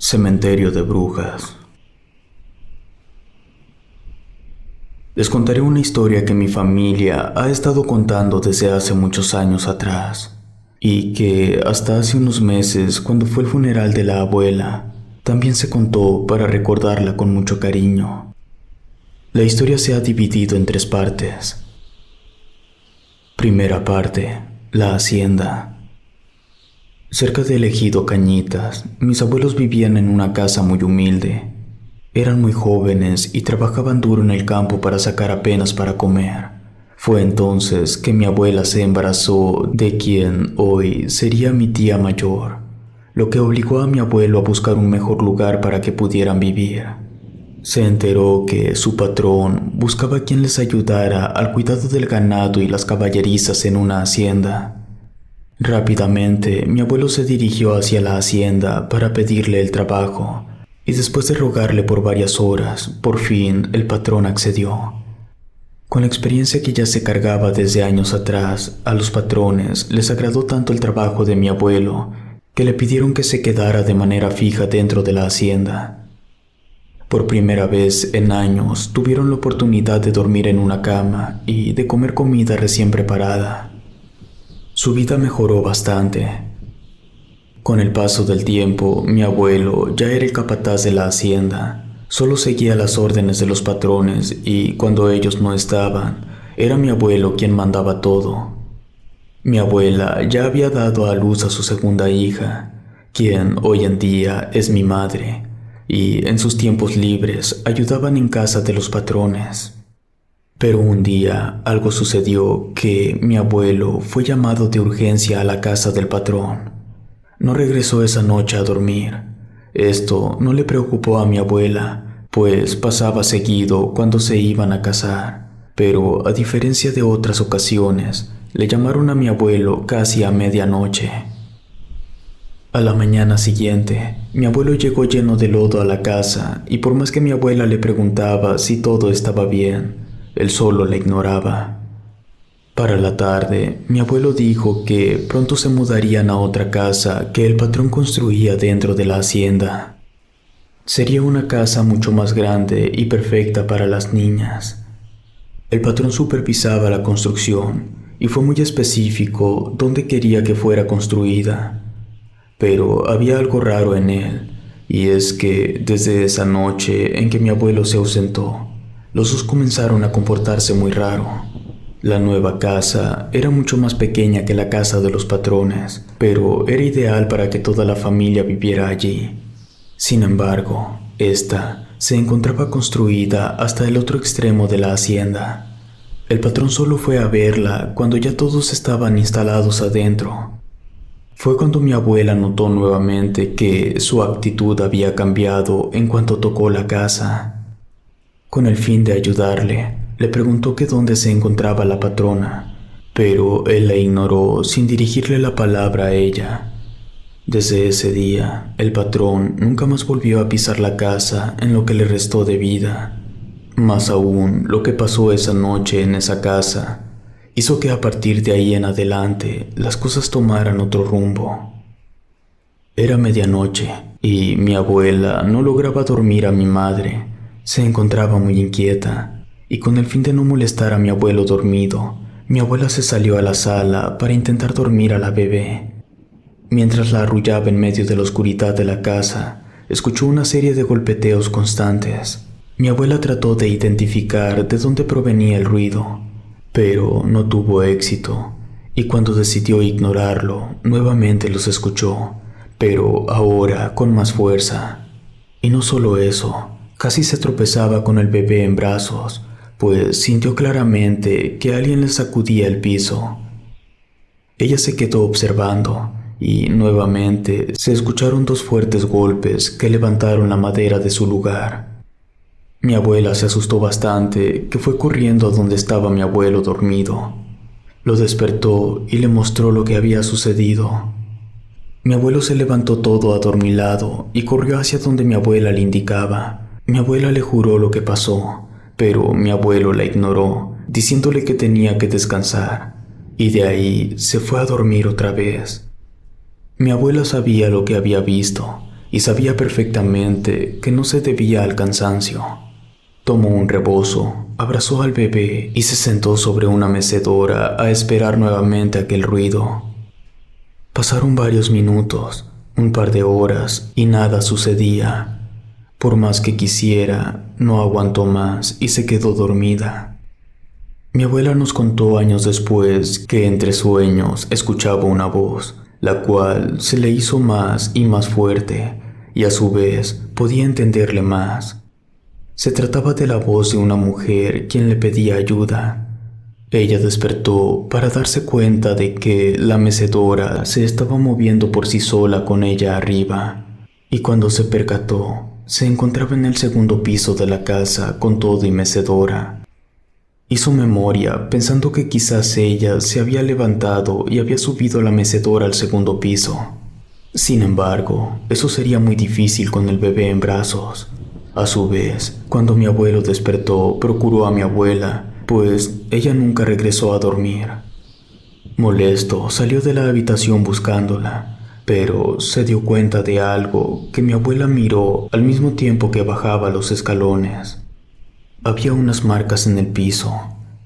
Cementerio de brujas. Les contaré una historia que mi familia ha estado contando desde hace muchos años atrás, y que hasta hace unos meses, cuando fue el funeral de la abuela, también se contó para recordarla con mucho cariño. La historia se ha dividido en 3 partes. Primera parte: la hacienda. Cerca del ejido Cañitas, mis abuelos vivían en una casa muy humilde. Eran muy jóvenes y trabajaban duro en el campo para sacar apenas para comer. Fue entonces que mi abuela se embarazó de quien hoy sería mi tía mayor, lo que obligó a mi abuelo a buscar un mejor lugar para que pudieran vivir. Se enteró que su patrón buscaba quien les ayudara al cuidado del ganado y las caballerizas en una hacienda. Rápidamente, mi abuelo se dirigió hacia la hacienda para pedirle el trabajo, y después de rogarle por varias horas, por fin el patrón accedió. Con la experiencia que ya se cargaba desde años atrás, a los patrones les agradó tanto el trabajo de mi abuelo que le pidieron que se quedara de manera fija dentro de la hacienda. Por primera vez en años tuvieron la oportunidad de dormir en una cama y de comer comida recién preparada. Su vida mejoró bastante. Con el paso del tiempo, mi abuelo ya era el capataz de la hacienda. Solo seguía las órdenes de los patrones y cuando ellos no estaban, era mi abuelo quien mandaba todo. Mi abuela ya había dado a luz a su segunda hija, quien hoy en día es mi madre, y en sus tiempos libres ayudaban en casa de los patrones. Pero un día algo sucedió que mi abuelo fue llamado de urgencia a la casa del patrón. No regresó esa noche a dormir. Esto no le preocupó a mi abuela, pues pasaba seguido cuando se iban a casar. Pero a diferencia de otras ocasiones, le llamaron a mi abuelo casi a medianoche. A la mañana siguiente, mi abuelo llegó lleno de lodo a la casa y por más que mi abuela le preguntaba si todo estaba bien, él solo la ignoraba. Para la tarde, mi abuelo dijo que pronto se mudarían a otra casa que el patrón construía dentro de la hacienda. Sería una casa mucho más grande y perfecta para las niñas. El patrón supervisaba la construcción y fue muy específico dónde quería que fuera construida. Pero había algo raro en él, y es que desde esa noche en que mi abuelo se ausentó, los dos comenzaron a comportarse muy raro. La nueva casa era mucho más pequeña que la casa de los patrones, pero era ideal para que toda la familia viviera allí. Sin embargo, esta se encontraba construida hasta el otro extremo de la hacienda. El patrón solo fue a verla cuando ya todos estaban instalados adentro. Fue cuando mi abuela notó nuevamente que su actitud había cambiado en cuanto tocó la casa. Con el fin de ayudarle, le preguntó que dónde se encontraba la patrona, pero él la ignoró sin dirigirle la palabra a ella. Desde ese día, el patrón nunca más volvió a pisar la casa en lo que le restó de vida. Más aún, lo que pasó esa noche en esa casa hizo que a partir de ahí en adelante las cosas tomaran otro rumbo. Era medianoche y mi abuela no lograba dormir a mi madre. Se encontraba muy inquieta, y con el fin de no molestar a mi abuelo dormido, mi abuela se salió a la sala para intentar dormir a la bebé. Mientras la arrullaba en medio de la oscuridad de la casa, escuchó una serie de golpeteos constantes. Mi abuela trató de identificar de dónde provenía el ruido, pero no tuvo éxito, y cuando decidió ignorarlo, nuevamente los escuchó, pero ahora con más fuerza. Y no solo eso, casi se tropezaba con el bebé en brazos, pues sintió claramente que alguien le sacudía el piso. Ella se quedó observando y nuevamente se escucharon 2 fuertes golpes que levantaron la madera de su lugar. Mi abuela se asustó bastante, que fue corriendo a donde estaba mi abuelo dormido. Lo despertó y le mostró lo que había sucedido. Mi abuelo se levantó todo adormilado y corrió hacia donde mi abuela le indicaba. Mi abuela le juró lo que pasó, pero mi abuelo la ignoró, diciéndole que tenía que descansar, y de ahí se fue a dormir otra vez. Mi abuela sabía lo que había visto, y sabía perfectamente que no se debía al cansancio. Tomó un rebozo, abrazó al bebé y se sentó sobre una mecedora a esperar nuevamente aquel ruido. Pasaron varios minutos, un par de horas, y nada sucedía. Por más que quisiera, no aguantó más y se quedó dormida. Mi abuela nos contó años después que entre sueños escuchaba una voz, la cual se le hizo más y más fuerte, y a su vez podía entenderle más. Se trataba de la voz de una mujer quien le pedía ayuda. Ella despertó para darse cuenta de que la mecedora se estaba moviendo por sí sola con ella arriba, y cuando se percató, se encontraba en el segundo piso de la casa con todo y mecedora. Hizo memoria pensando que quizás ella se había levantado y había subido la mecedora al segundo piso. Sin embargo, eso sería muy difícil con el bebé en brazos. A su vez, cuando mi abuelo despertó, procuró a mi abuela, pues ella nunca regresó a dormir. Molesto, salió de la habitación buscándola, pero se dio cuenta de algo que mi abuela miró al mismo tiempo que bajaba los escalones. Había unas marcas en el piso,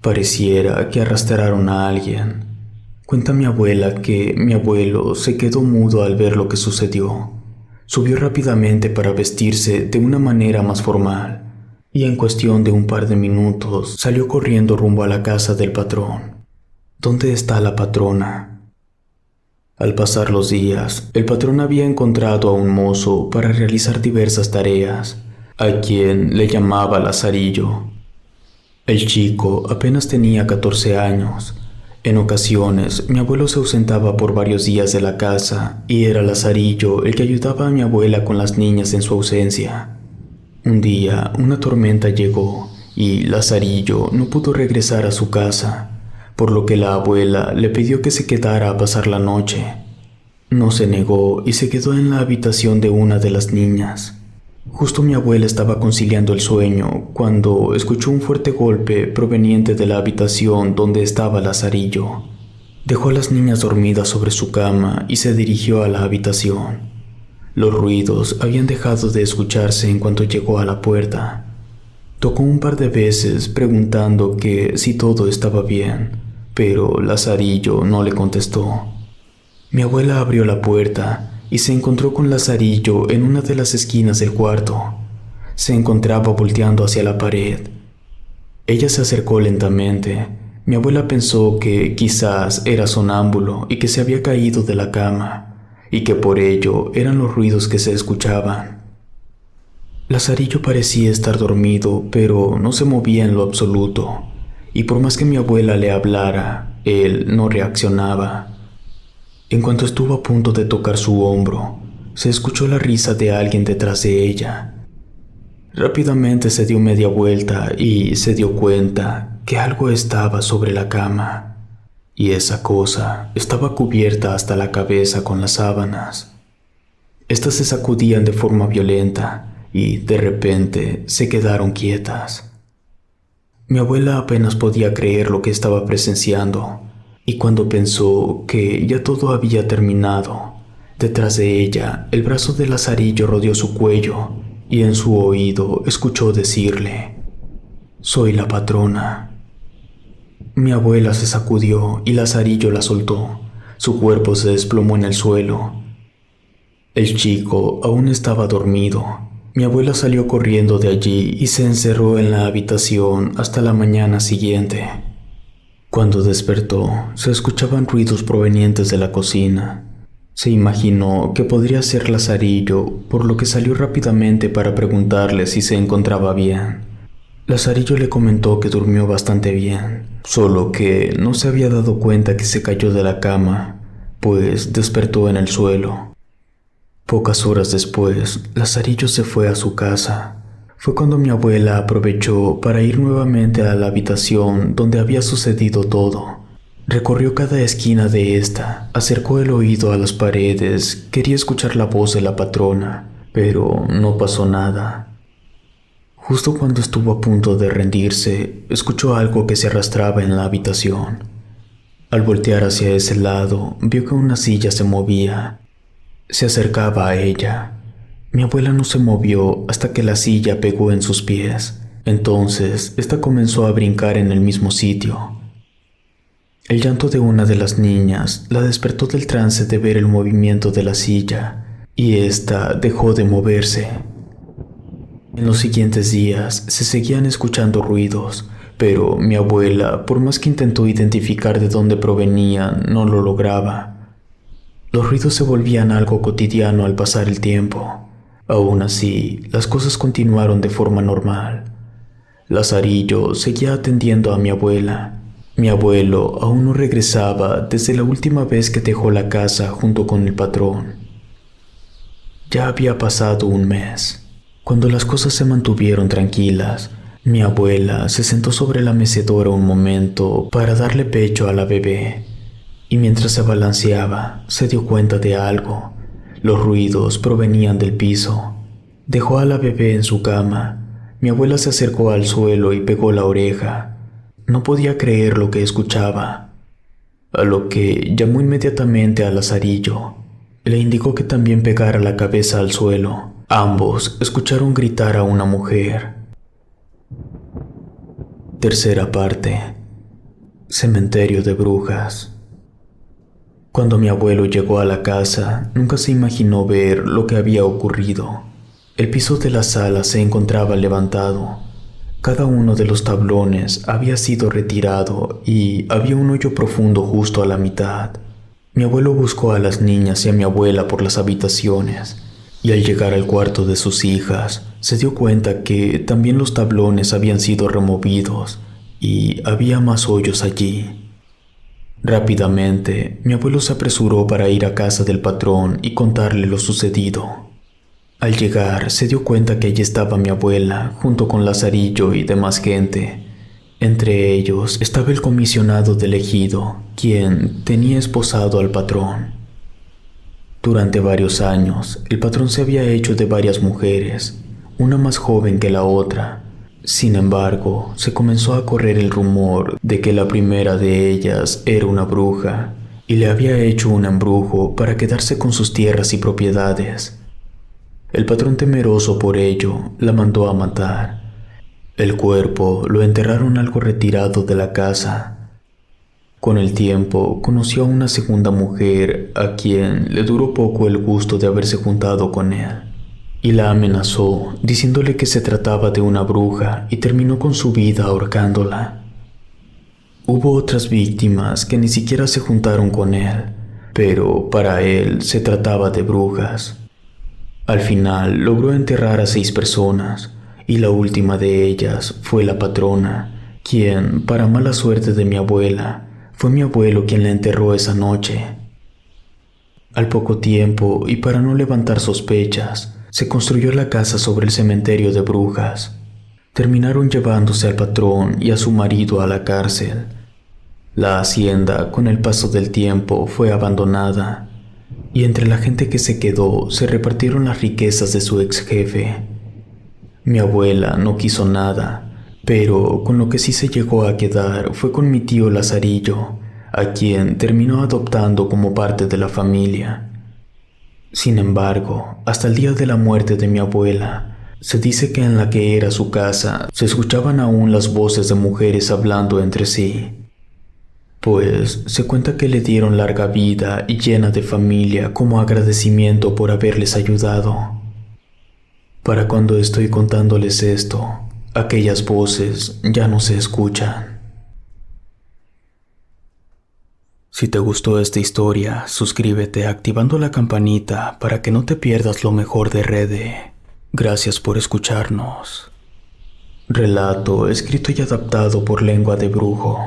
pareciera que arrastraron a alguien. Cuenta mi abuela que mi abuelo se quedó mudo al ver lo que sucedió. Subió rápidamente para vestirse de una manera más formal, y en cuestión de un par de minutos salió corriendo rumbo a la casa del patrón. ¿Dónde está la patrona? Al pasar los días, el patrón había encontrado a un mozo para realizar diversas tareas, a quien le llamaba Lazarillo. El chico apenas tenía 14 años. En ocasiones, mi abuelo se ausentaba por varios días de la casa y era Lazarillo el que ayudaba a mi abuela con las niñas en su ausencia. Un día, una tormenta llegó y Lazarillo no pudo regresar a su casa, por lo que la abuela le pidió que se quedara a pasar la noche. No se negó y se quedó en la habitación de una de las niñas. Justo mi abuela estaba conciliando el sueño cuando escuchó un fuerte golpe proveniente de la habitación donde estaba Lazarillo. Dejó a las niñas dormidas sobre su cama y se dirigió a la habitación. Los ruidos habían dejado de escucharse en cuanto llegó a la puerta. Tocó un par de veces preguntando que si todo estaba bien, pero Lazarillo no le contestó. Mi abuela abrió la puerta y se encontró con Lazarillo en una de las esquinas del cuarto. Se encontraba volteando hacia la pared. Ella se acercó lentamente. Mi abuela pensó que quizás era sonámbulo y que se había caído de la cama, y que por ello eran los ruidos que se escuchaban. Lazarillo parecía estar dormido, pero no se movía en lo absoluto, y por más que mi abuela le hablara, él no reaccionaba. En cuanto estuvo a punto de tocar su hombro, se escuchó la risa de alguien detrás de ella. Rápidamente se dio media vuelta y se dio cuenta que algo estaba sobre la cama, y esa cosa estaba cubierta hasta la cabeza con las sábanas. Estas se sacudían de forma violenta y de repente se quedaron quietas. Mi abuela apenas podía creer lo que estaba presenciando. Y cuando pensó que ya todo había terminado, detrás de ella, el brazo de Lazarillo rodeó su cuello y en su oído escuchó decirle: «Soy la patrona». Mi abuela se sacudió y Lazarillo la soltó. Su cuerpo se desplomó en el suelo. El chico aún estaba dormido. Mi abuela salió corriendo de allí y se encerró en la habitación hasta la mañana siguiente. Cuando despertó, se escuchaban ruidos provenientes de la cocina. Se imaginó que podría ser Lazarillo, por lo que salió rápidamente para preguntarle si se encontraba bien. Lazarillo le comentó que durmió bastante bien, solo que no se había dado cuenta que se cayó de la cama, pues despertó en el suelo. Pocas horas después, Lazarillo se fue a su casa. Fue cuando mi abuela aprovechó para ir nuevamente a la habitación donde había sucedido todo. Recorrió cada esquina de esta, acercó el oído a las paredes, quería escuchar la voz de la patrona, pero no pasó nada. Justo cuando estuvo a punto de rendirse, escuchó algo que se arrastraba en la habitación. Al voltear hacia ese lado, vio que una silla se movía. Se acercaba a ella. Mi abuela no se movió hasta que la silla pegó en sus pies. Entonces, esta comenzó a brincar en el mismo sitio. El llanto de una de las niñas la despertó del trance de ver el movimiento de la silla, y ésta dejó de moverse. En los siguientes días se seguían escuchando ruidos, pero mi abuela, por más que intentó identificar de dónde provenían, no lo lograba. Los ruidos se volvían algo cotidiano al pasar el tiempo. Aún así, las cosas continuaron de forma normal. Lazarillo seguía atendiendo a mi abuela. Mi abuelo aún no regresaba desde la última vez que dejó la casa junto con el patrón. Ya había pasado un mes. Cuando las cosas se mantuvieron tranquilas, mi abuela se sentó sobre la mecedora un momento para darle pecho a la bebé, y mientras se balanceaba, se dio cuenta de algo. Los ruidos provenían del piso. Dejó a la bebé en su cama. Mi abuela se acercó al suelo y pegó la oreja. No podía creer lo que escuchaba, a lo que llamó inmediatamente a Lazarillo. Le indicó que también pegara la cabeza al suelo. Ambos escucharon gritar a una mujer. Tercera parte. Cementerio de brujas. Cuando mi abuelo llegó a la casa, nunca se imaginó ver lo que había ocurrido. El piso de la sala se encontraba levantado. Cada uno de los tablones había sido retirado y había un hoyo profundo justo a la mitad. Mi abuelo buscó a las niñas y a mi abuela por las habitaciones, y al llegar al cuarto de sus hijas, se dio cuenta que también los tablones habían sido removidos y había más hoyos allí. Rápidamente, mi abuelo se apresuró para ir a casa del patrón y contarle lo sucedido. Al llegar, se dio cuenta que allí estaba mi abuela, junto con Lazarillo y demás gente. Entre ellos estaba el comisionado del ejido, quien tenía esposado al patrón. Durante varios años, el patrón se había hecho de varias mujeres, una más joven que la otra. Sin embargo, se comenzó a correr el rumor de que la primera de ellas era una bruja, y le había hecho un embrujo para quedarse con sus tierras y propiedades. El patrón, temeroso por ello, la mandó a matar. El cuerpo lo enterraron algo retirado de la casa. Con el tiempo, conoció a una segunda mujer a quien le duró poco el gusto de haberse juntado con él, y la amenazó, diciéndole que se trataba de una bruja, y terminó con su vida ahorcándola. Hubo otras víctimas que ni siquiera se juntaron con él, pero para él se trataba de brujas. Al final logró enterrar a 6 personas, y la última de ellas fue la patrona, quien, para mala suerte de mi abuela, fue mi abuelo quien la enterró esa noche. Al poco tiempo, y para no levantar sospechas, se construyó la casa sobre el cementerio de brujas. Terminaron llevándose al patrón y a su marido a la cárcel. La hacienda, con el paso del tiempo, fue abandonada, y entre la gente que se quedó se repartieron las riquezas de su ex jefe. Mi abuela no quiso nada, pero con lo que sí se llegó a quedar fue con mi tío Lazarillo, a quien terminó adoptando como parte de la familia. Sin embargo, hasta el día de la muerte de mi abuela, se dice que en la que era su casa se escuchaban aún las voces de mujeres hablando entre sí. Pues se cuenta que le dieron larga vida y llena de familia como agradecimiento por haberles ayudado. Para cuando estoy contándoles esto, aquellas voces ya no se escuchan. Si te gustó esta historia, suscríbete activando la campanita para que no te pierdas lo mejor de Rede. Gracias por escucharnos. Relato escrito y adaptado por Lengua de Brujo.